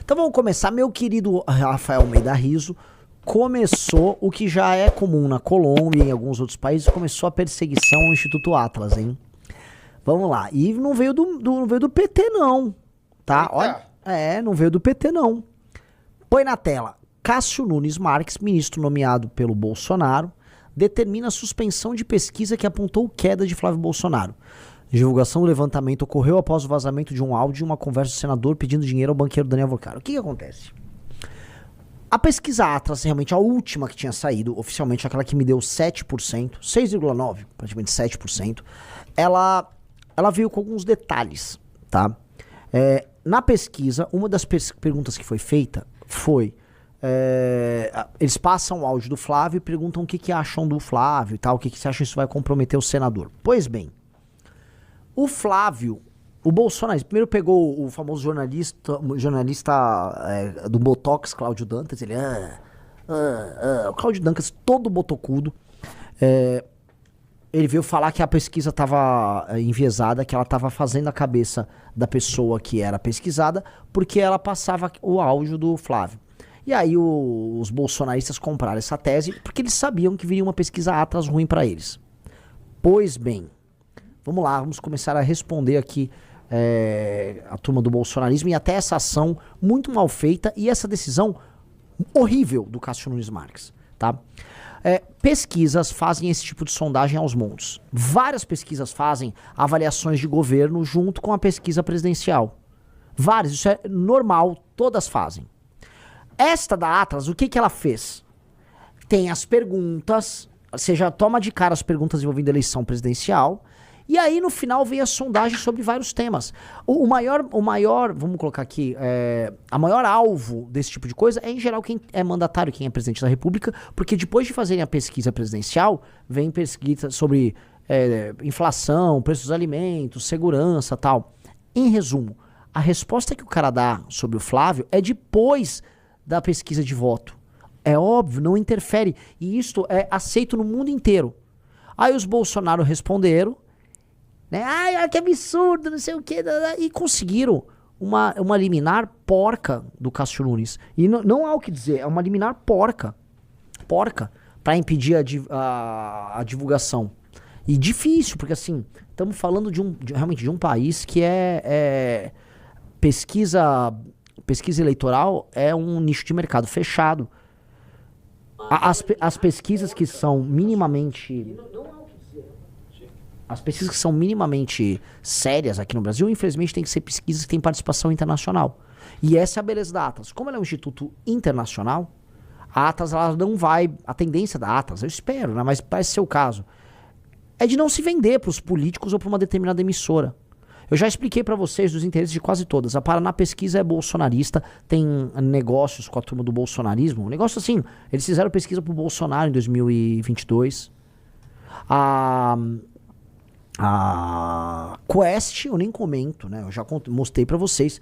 Então vamos começar. Meu querido Rafael Almeida Riso começou o que já é comum na Colômbia e em alguns outros países, começou a perseguição ao Instituto Atlas, hein? Vamos lá. E não veio do PT, não. Tá? Olha, não veio do PT, não. Põe na tela. Cássio Nunes Marques, ministro nomeado pelo Bolsonaro, determina a suspensão de pesquisa que apontou queda de Flávio Bolsonaro. A divulgação do levantamento ocorreu após o vazamento de um áudio e uma conversa do senador pedindo dinheiro ao banqueiro Daniel Vocaro. O que acontece? A pesquisa Atlas, realmente a última que tinha saído, oficialmente aquela que me deu 7%, 6,9%, praticamente 7%, ela veio com alguns detalhes, tá? Na pesquisa, uma das perguntas que foi feita foi... eles passam o áudio do Flávio e perguntam o que acham do Flávio e tal, o que você acha que isso vai comprometer o senador. Pois bem, o Flávio, o Bolsonaro, primeiro pegou o famoso jornalista do Botox, Cláudio Dantas, ele, o Cláudio Dantas todo botocudo, ele veio falar que a pesquisa estava enviesada, que ela estava fazendo a cabeça da pessoa que era pesquisada, porque ela passava o áudio do Flávio. E aí os bolsonaristas compraram essa tese porque eles sabiam que viria uma pesquisa Atlas ruim para eles. Pois bem, vamos lá, vamos começar a responder aqui a turma do bolsonarismo e até essa ação muito mal feita e essa decisão horrível do Cássio Nunes Marques, tá? Pesquisas fazem esse tipo de sondagem aos montes. Várias pesquisas fazem avaliações de governo junto com a pesquisa presidencial. Várias, isso é normal, todas fazem. Esta da Atlas, o que ela fez? Tem as perguntas, você já toma de cara as perguntas envolvendo a eleição presidencial, e aí no final vem a sondagem sobre vários temas. O maior, vamos colocar aqui, a maior alvo desse tipo de coisa é em geral quem é mandatário, quem é presidente da república, porque depois de fazerem a pesquisa presidencial, vem pesquisa sobre inflação, preços dos alimentos, segurança, tal. Em resumo, a resposta que o cara dá sobre o Flávio é depois da pesquisa de voto. É óbvio, não interfere. E isto é aceito no mundo inteiro. Aí os Bolsonaro responderam, né? Ai, que absurdo, não sei o que. E conseguiram uma liminar porca do Cássio Nunes. E não há o que dizer, é uma liminar porca. Porca. Pra impedir a divulgação. E difícil, porque assim, estamos falando realmente de um país que pesquisa eleitoral é um nicho de mercado fechado. As pesquisas que são minimamente... As pesquisas que são minimamente sérias aqui no Brasil, infelizmente, tem que ser pesquisas que têm participação internacional. E essa é a beleza da Atlas. Como ela é um instituto internacional, a Atlas ela não vai... A tendência da Atlas, eu espero, né, mas parece ser o caso, é de não se vender para os políticos ou para uma determinada emissora. Eu já expliquei para vocês dos interesses de quase todas. A Paraná Pesquisa é bolsonarista, tem negócios com a turma do bolsonarismo. Um negócio assim, eles fizeram pesquisa pro Bolsonaro em 2022. A Quest, eu nem comento, né? Eu já mostrei para vocês.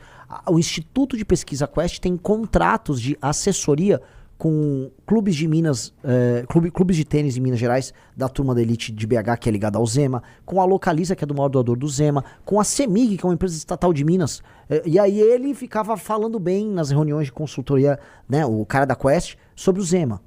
O Instituto de Pesquisa Quest tem contratos de assessoria com clubes de Minas, clubes de tênis em Minas Gerais, da turma da elite de BH, que é ligada ao Zema, com a Localiza, que é do maior doador do Zema, com a CEMIG, que é uma empresa estatal de Minas. E aí ele ficava falando bem nas reuniões de consultoria, né, o cara da Quest, sobre o Zema.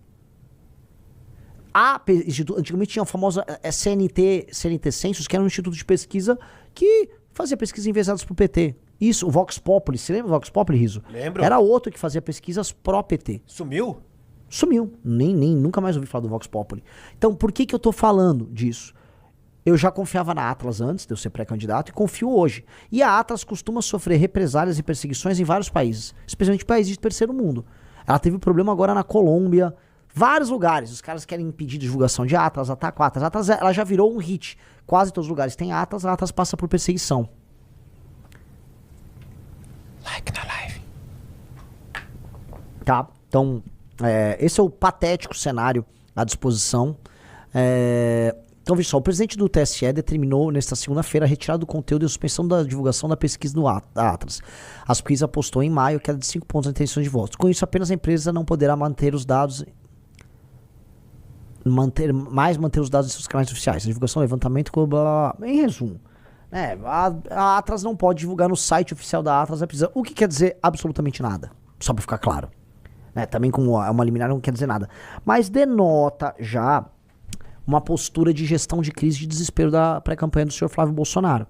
Antigamente tinha a famosa CNT Census, que era um instituto de pesquisa que fazia pesquisas enviesadas pro PT. Isso, o Vox Populi, você lembra do Vox Populi, Riso? Lembro. Era outro que fazia pesquisas pró-PT. Sumiu? Sumiu. Nunca mais ouvi falar do Vox Populi. Então, por que eu tô falando disso? Eu já confiava na Atlas antes de eu ser pré-candidato e confio hoje. E a Atlas costuma sofrer represálias e perseguições em vários países, especialmente países de terceiro mundo. Ela teve problema agora na Colômbia, vários lugares. Os caras querem impedir divulgação de Atlas, atacar a Atlas. A Atlas ela já virou um hit. Quase todos os lugares tem Atlas, a Atlas passa por perseguição. Like na live. Tá, então, esse é o patético cenário à disposição. Então, veja só, o presidente do TSE determinou nesta segunda-feira a retirada do conteúdo e a suspensão da divulgação da pesquisa da Atlas. A pesquisa apostou em maio queda de 5 pontos na intenção de votos. Com isso, apenas a empresa não poderá manter os dados... manter os dados em seus canais oficiais. A divulgação, levantamento, blá, blá, blá. Em resumo, a Atlas não pode divulgar no site oficial da Atlas a pesquisa, o que quer dizer absolutamente nada. Só pra ficar claro. Né? Também como é uma liminar não quer dizer nada. Mas denota já uma postura de gestão de crise de desespero da pré-campanha do senhor Flávio Bolsonaro.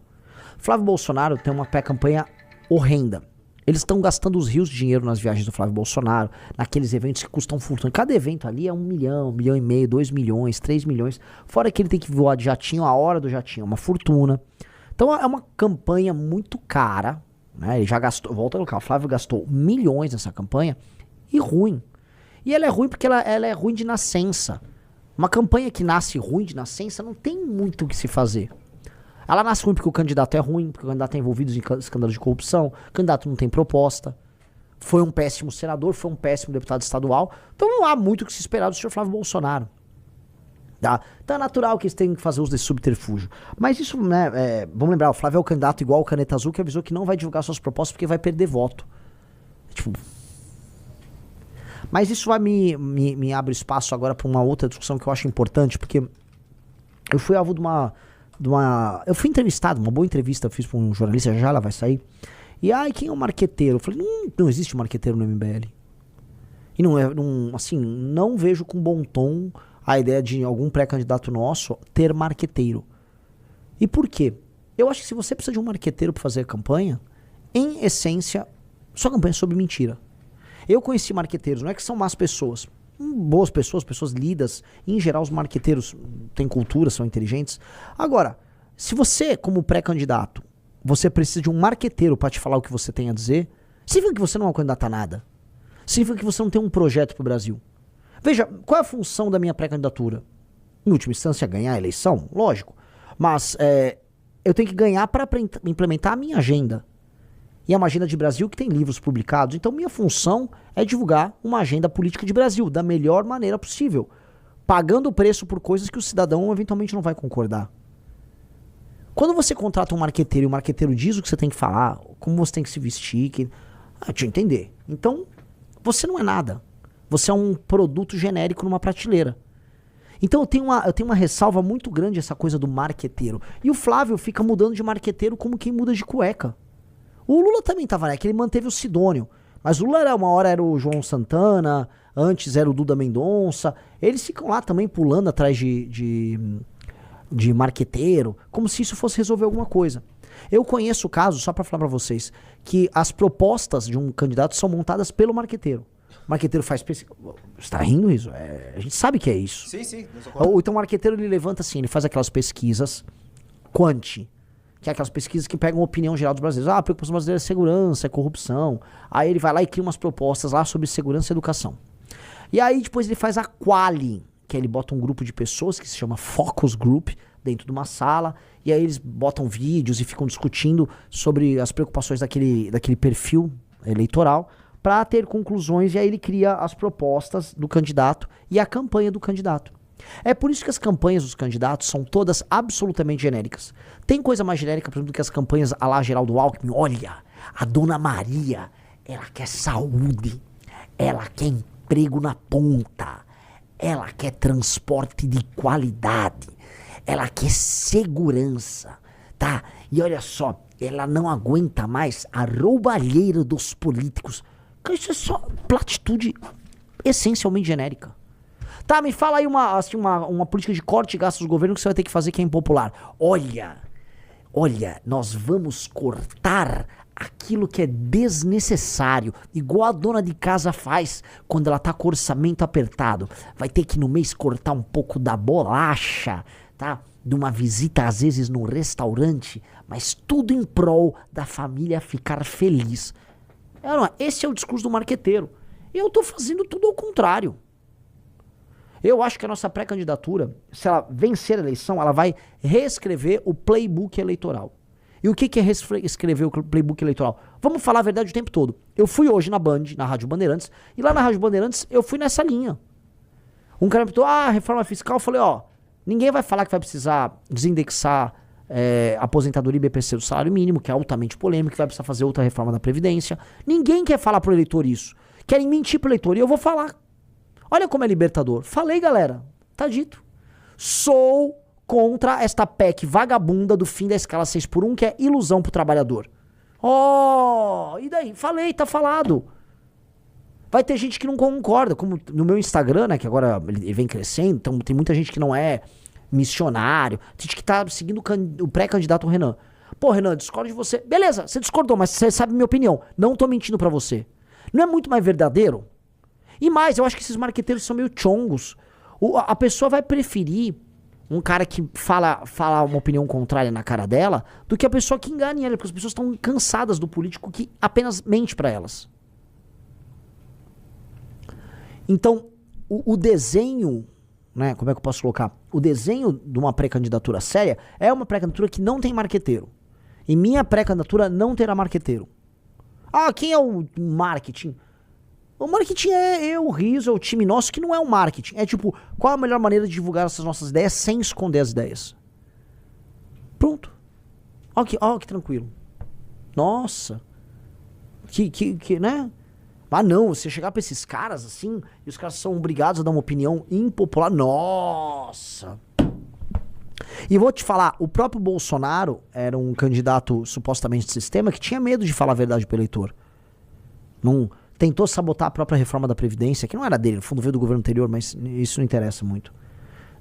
Flávio Bolsonaro tem uma pré-campanha horrenda. Eles estão gastando os rios de dinheiro nas viagens do Flávio Bolsonaro, naqueles eventos que custam fortuna. Cada evento ali é 1 milhão, 1,5 milhão, 2 milhões, 3 milhões. Fora que ele tem que voar de jatinho, a hora do jatinho é uma fortuna. Então é uma campanha muito cara, né? Ele já gastou, volta ao local, o Flávio gastou milhões nessa campanha e ruim. E ela é ruim porque ela é ruim de nascença. Uma campanha que nasce ruim de nascença não tem muito o que se fazer. Ela nasce ruim porque o candidato é ruim, porque o candidato é envolvido em escândalos de corrupção, o candidato não tem proposta, foi um péssimo senador, foi um péssimo deputado estadual, então não há muito o que se esperar do senhor Flávio Bolsonaro. Tá? Então é natural que eles tenham que fazer uso desse subterfúgio. Mas isso, né, vamos lembrar, o Flávio é o candidato igual o Caneta Azul que avisou que não vai divulgar suas propostas porque vai perder voto. Tipo... Mas isso vai me abre espaço agora para uma outra discussão que eu acho importante, porque eu fui alvo de uma eu fui entrevistado, uma boa entrevista eu fiz para um jornalista, já ela vai sair. E quem é o marqueteiro? Eu falei, não existe marqueteiro no MBL. E não vejo com bom tom a ideia de algum pré-candidato nosso ter marqueteiro. E por quê? Eu acho que se você precisa de um marqueteiro para fazer a campanha, em essência, sua campanha é sobre mentira. Eu conheci marqueteiros, não é que são más pessoas, boas pessoas, pessoas lidas. Em geral, os marqueteiros têm cultura, são inteligentes. Agora, se você, como pré-candidato, você precisa de um marqueteiro para te falar o que você tem a dizer, significa que você não é um candidato a nada. Significa que você não tem um projeto para o Brasil. Veja, qual é a função da minha pré-candidatura? Em última instância, ganhar a eleição, lógico. Mas eu tenho que ganhar para implementar a minha agenda. E é uma agenda de Brasil que tem livros publicados. Então minha função é divulgar uma agenda política de Brasil da melhor maneira possível, pagando o preço por coisas que o cidadão eventualmente não vai concordar. Quando você contrata um marqueteiro e o marqueteiro diz o que você tem que falar, como você tem que se vestir, deixa eu entender. Então você não é nada. Você é um produto genérico numa prateleira. Então eu tenho uma ressalva muito grande essa coisa do marqueteiro. E o Flávio fica mudando de marqueteiro como quem muda de cueca. O Lula também tava, né? Que ele manteve o Sidônio. Mas o Lula uma hora era o João Santana, antes era o Duda Mendonça. Eles ficam lá também pulando atrás de marqueteiro, como se isso fosse resolver alguma coisa. Eu conheço casos, só pra falar pra vocês, que as propostas de um candidato são montadas pelo marqueteiro. O marqueteiro faz pesquisa. Você tá rindo isso? A gente sabe que é isso. Sim. Ou então o marqueteiro ele levanta assim, ele faz aquelas pesquisas quanti. Que é aquelas pesquisas que pegam a opinião geral dos brasileiros. A preocupação brasileira é segurança, é corrupção. Aí ele vai lá e cria umas propostas lá sobre segurança e educação. E aí depois ele faz a quali, que aí ele bota um grupo de pessoas que se chama Focus Group dentro de uma sala. E aí eles botam vídeos e ficam discutindo sobre as preocupações daquele perfil eleitoral para ter conclusões. E aí ele cria as propostas do candidato e a campanha do candidato. É por isso que as campanhas dos candidatos são todas absolutamente genéricas. Tem coisa mais genérica, por exemplo, do que as campanhas à la Geraldo Alckmin. Olha, a Dona Maria, ela quer saúde, ela quer emprego na ponta, ela quer transporte de qualidade, ela quer segurança, tá? E olha só, ela não aguenta mais a roubalheira dos políticos. Isso é só platitude essencialmente genérica. Tá, me fala aí uma política de corte de gastos do governo que você vai ter que fazer que é impopular. Olha, nós vamos cortar aquilo que é desnecessário, igual a dona de casa faz quando ela tá com o orçamento apertado. Vai ter que no mês cortar um pouco da bolacha, tá? De uma visita às vezes num restaurante, mas tudo em prol da família ficar feliz. Esse é o discurso do marqueteiro. Eu tô fazendo tudo ao contrário. Eu acho que a nossa pré-candidatura, se ela vencer a eleição, ela vai reescrever o playbook eleitoral. E o que é reescrever o playbook eleitoral? Vamos falar a verdade o tempo todo. Eu fui hoje na Band, na Rádio Bandeirantes, e lá na Rádio Bandeirantes eu fui nessa linha. Um cara me perguntou, reforma fiscal, eu falei, ninguém vai falar que vai precisar desindexar aposentadoria e BPC do salário mínimo, que é altamente polêmico, que vai precisar fazer outra reforma da Previdência. Ninguém quer falar pro eleitor isso. Querem mentir pro eleitor, e eu vou falar. Olha como é libertador. Falei, galera. Tá dito. Sou contra esta PEC vagabunda do fim da escala 6x1, que é ilusão pro trabalhador. E daí? Falei, tá falado. Vai ter gente que não concorda, como no meu Instagram, né, que agora ele vem crescendo, então tem muita gente que não é missionário, tem gente que tá seguindo o pré-candidato Renan. Pô, Renan, discordo de você. Beleza, você discordou, mas você sabe minha opinião. Não tô mentindo pra você. Não é muito mais verdadeiro? E mais, eu acho que esses marqueteiros são meio chongos. A pessoa vai preferir um cara que fala uma opinião contrária na cara dela do que a pessoa que engane ela, porque as pessoas estão cansadas do político que apenas mente pra elas. Então, o desenho, né, como é que eu posso colocar? O desenho de uma pré-candidatura séria é uma pré-candidatura que não tem marqueteiro. E minha pré-candidatura não terá marqueteiro. Ah, quem é o marketing? O marketing é eu, o Riso, é o time nosso, que não é o marketing. É tipo, qual a melhor maneira de divulgar essas nossas ideias sem esconder as ideias? Pronto. Ó que tranquilo. Nossa. Né? Ah não, você chegar pra esses caras assim, e os caras são obrigados a dar uma opinião impopular. Nossa. E vou te falar, o próprio Bolsonaro era um candidato supostamente de sistema que tinha medo de falar a verdade pro eleitor. Não tentou sabotar a própria reforma da Previdência, que não era dele, no fundo veio do governo anterior, mas isso não interessa muito.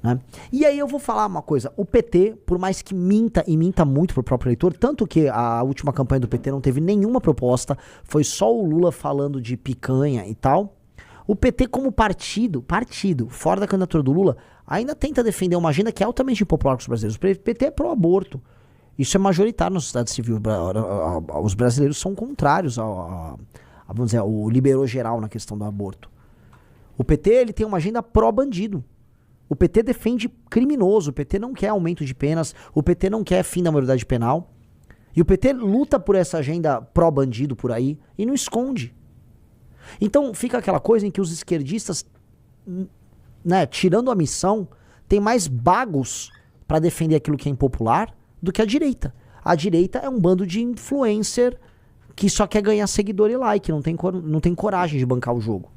Né? E aí eu vou falar uma coisa, o PT, por mais que minta e minta muito pro próprio eleitor, tanto que a última campanha do PT não teve nenhuma proposta, foi só o Lula falando de picanha e tal, o PT como partido, fora da candidatura do Lula, ainda tenta defender uma agenda que é altamente impopular com os brasileiros. O PT é pró-aborto. Isso é majoritário na sociedade civil. Os brasileiros são contrários vamos dizer, o liberou geral na questão do aborto. O PT ele tem uma agenda pró-bandido. O PT defende criminoso, o PT não quer aumento de penas, o PT não quer fim da maioridade penal. E o PT luta por essa agenda pró-bandido por aí e não esconde. Então fica aquela coisa em que os esquerdistas, né, tirando a missão, tem mais bagos para defender aquilo que é impopular do que a direita. A direita é um bando de influencer que só quer ganhar seguidor e like, não tem coragem de bancar o jogo.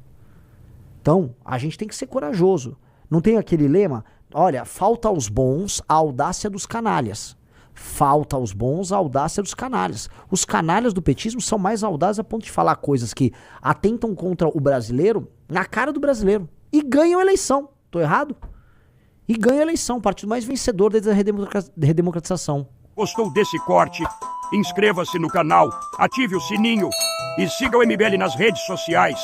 Então, a gente tem que ser corajoso. Não tem aquele lema, olha, falta aos bons a audácia dos canalhas. Falta aos bons a audácia dos canalhas. Os canalhas do petismo são mais audazes a ponto de falar coisas que atentam contra o brasileiro na cara do brasileiro. E ganham a eleição. Tô errado? E ganham a eleição. O partido mais vencedor desde a redemocratização. Gostou desse corte? Inscreva-se no canal, ative o sininho e siga o MBL nas redes sociais.